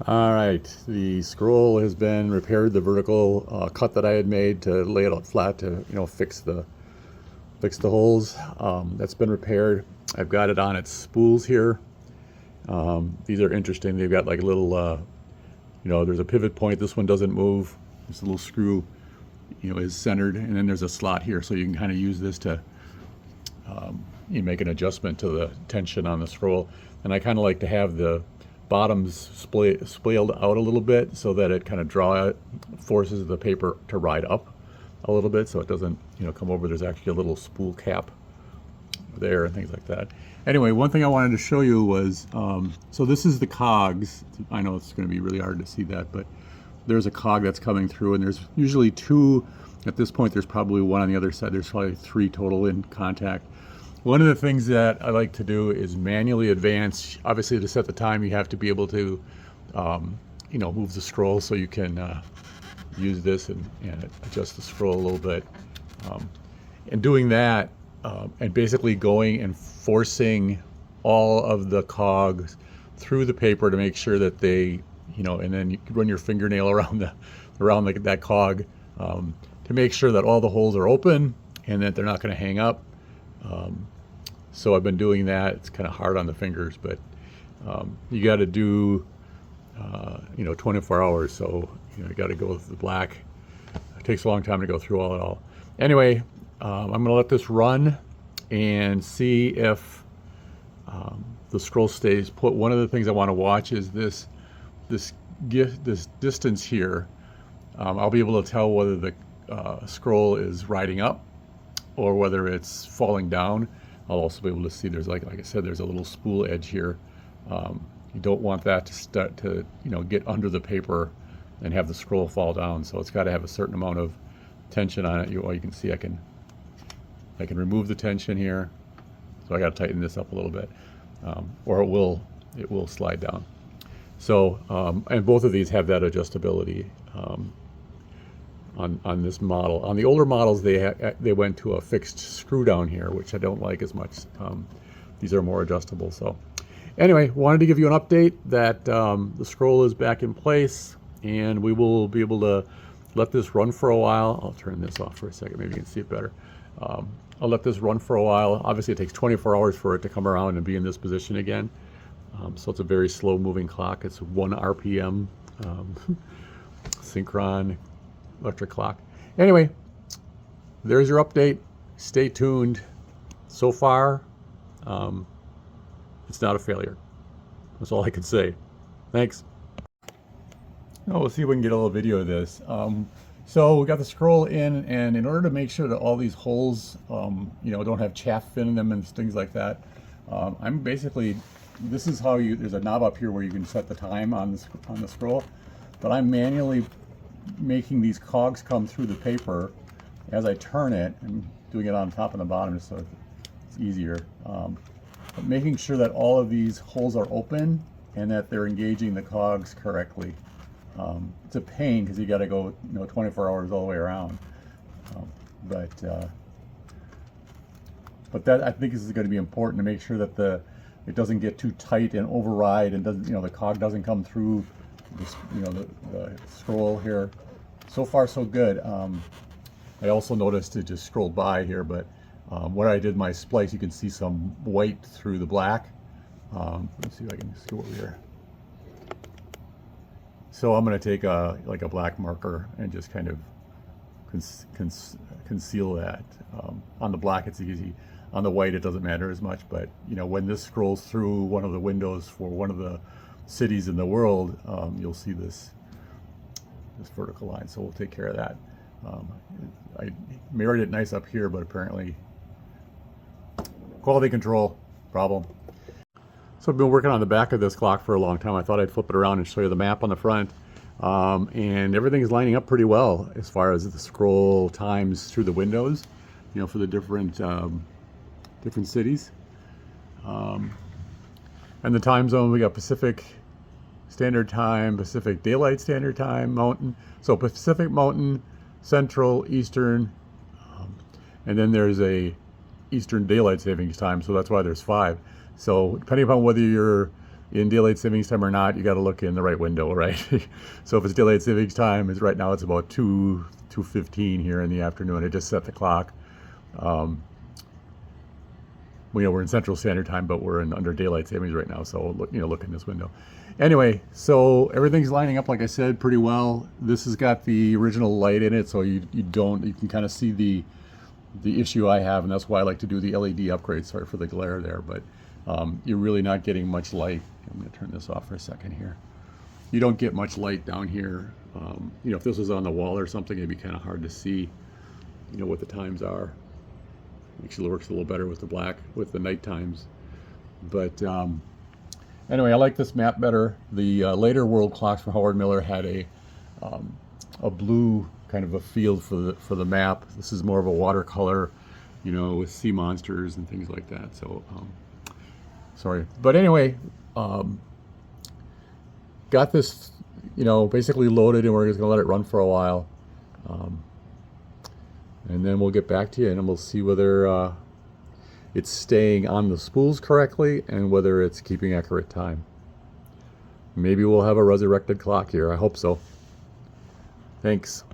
All right, the scroll has been repaired. The vertical cut that I had made to lay it out flat to fix the holes, that's been repaired. I've got it on its spools here. These are interesting. They've got like little, there's a pivot point. This one doesn't move. This little screw, is centered, and then there's a slot here, so you can kind of use this to you make an adjustment to the tension on the scroll. And I kind of like to have the bottoms splayed out a little bit so that it kind of forces the paper to ride up a little bit so it doesn't come over. There's actually a little spool cap there and things like that. Anyway, one thing I wanted to show you was, so this is the cogs. I know it's going to be really hard to see that, but there's a cog that's coming through, and there's usually two. At this point, there's probably one on the other side. There's probably three total in contact. One of the things that I like to do is manually advance. Obviously, to set the time, you have to be able to, move the scroll so you can use this and adjust the scroll a little bit. And doing that, and basically going and forcing all of the cogs through the paper to make sure that they, and then you run your fingernail around that cog to make sure that all the holes are open and that they're not going to hang up. So I've been doing that. It's kind of hard on the fingers, but you got to do 24 hours. So you got to go with the black. It takes a long time to go through it all. Anyway, I'm going to let this run and see if the scroll stays put. One of the things I want to watch is this distance here. I'll be able to tell whether the scroll is riding up or whether it's falling down. I'll also be able to see there's like I said, there's a little spool edge here. You don't want that to start to get under the paper and have the scroll fall down. So it's got to have a certain amount of tension on it. You can see I can remove the tension here. So I got to tighten this up a little bit, or it will slide down. So and both of these have that adjustability. On this model. On the older models, they went to a fixed screw down here, which I don't like as much. These are more adjustable. So anyway, wanted to give you an update that the scroll is back in place, and we will be able to let this run for a while. I'll turn this off for a second, maybe you can see it better. I'll let this run for a while. Obviously, it takes 24 hours for it to come around and be in this position again. So it's a very slow moving clock. It's 1 RPM Synchron electric clock. Anyway, there's your update. Stay tuned. So far, it's not a failure. That's all I can say. Thanks. Oh, we'll see if we can get a little video of this. So we got the scroll in, and in order to make sure that all these holes, don't have chaff in them and things like that, I'm basically, this is how there's a knob up here where you can set the time on the scroll, but I'm manually making these cogs come through the paper as I turn it. I'm doing it on top and the bottom just so it's easier. But making sure that all of these holes are open and that they're engaging the cogs correctly. It's a pain because you got to go 24 hours all the way around. But that, I think, is going to be important to make sure that it doesn't get too tight and override, and doesn't the cog doesn't come through the scroll here. So far so good. I also noticed it just scrolled by here, but when I did my splice, you can see some white through the black. Let's see if I can see what we're. So I'm going to take a black marker and just kind of conceal that. On the black it's easy. On the white it doesn't matter as much, but when this scrolls through one of the windows for one of the cities in the world, you'll see this vertical line, so we'll take care of that. I mirrored it nice up here, but apparently quality control problem. So I've been working on the back of this clock for a long time. I thought I'd flip it around and show you the map on the front, and everything is lining up pretty well as far as the scroll times through the windows, for the different cities. And the time zone, we got Pacific Standard Time, Pacific Daylight Standard Time, Mountain. So Pacific, Mountain, Central, Eastern, and then there's a Eastern Daylight Savings Time, so that's why there's 5. So depending upon whether you're in daylight savings time or not, you got to look in the right window, right? So if it's daylight savings time, it's right now it's about 2:15 here in the afternoon. I just set the clock. We're in Central Standard Time, but we're in under daylight savings right now. So look in this window. Anyway, so everything's lining up, like I said, pretty well. This has got the original light in it, so you can kind of see the issue I have, and that's why I like to do the LED upgrade. Sorry for the glare there, but you're really not getting much light. I'm going to turn this off for a second here. You don't get much light down here. If this was on the wall or something, it'd be kind of hard to see, what the times are. Actually works a little better with the black, with the night times. But anyway, I like this map better. The later world clocks for Howard Miller had a blue kind of a field for the map. This is more of a watercolor, with sea monsters and things like that. So sorry, but anyway, got this basically loaded, and we're just gonna let it run for a while, and then we'll get back to you, and we'll see whether it's staying on the spools correctly and whether it's keeping accurate time. Maybe we'll have a resurrected clock here. I hope so. Thanks.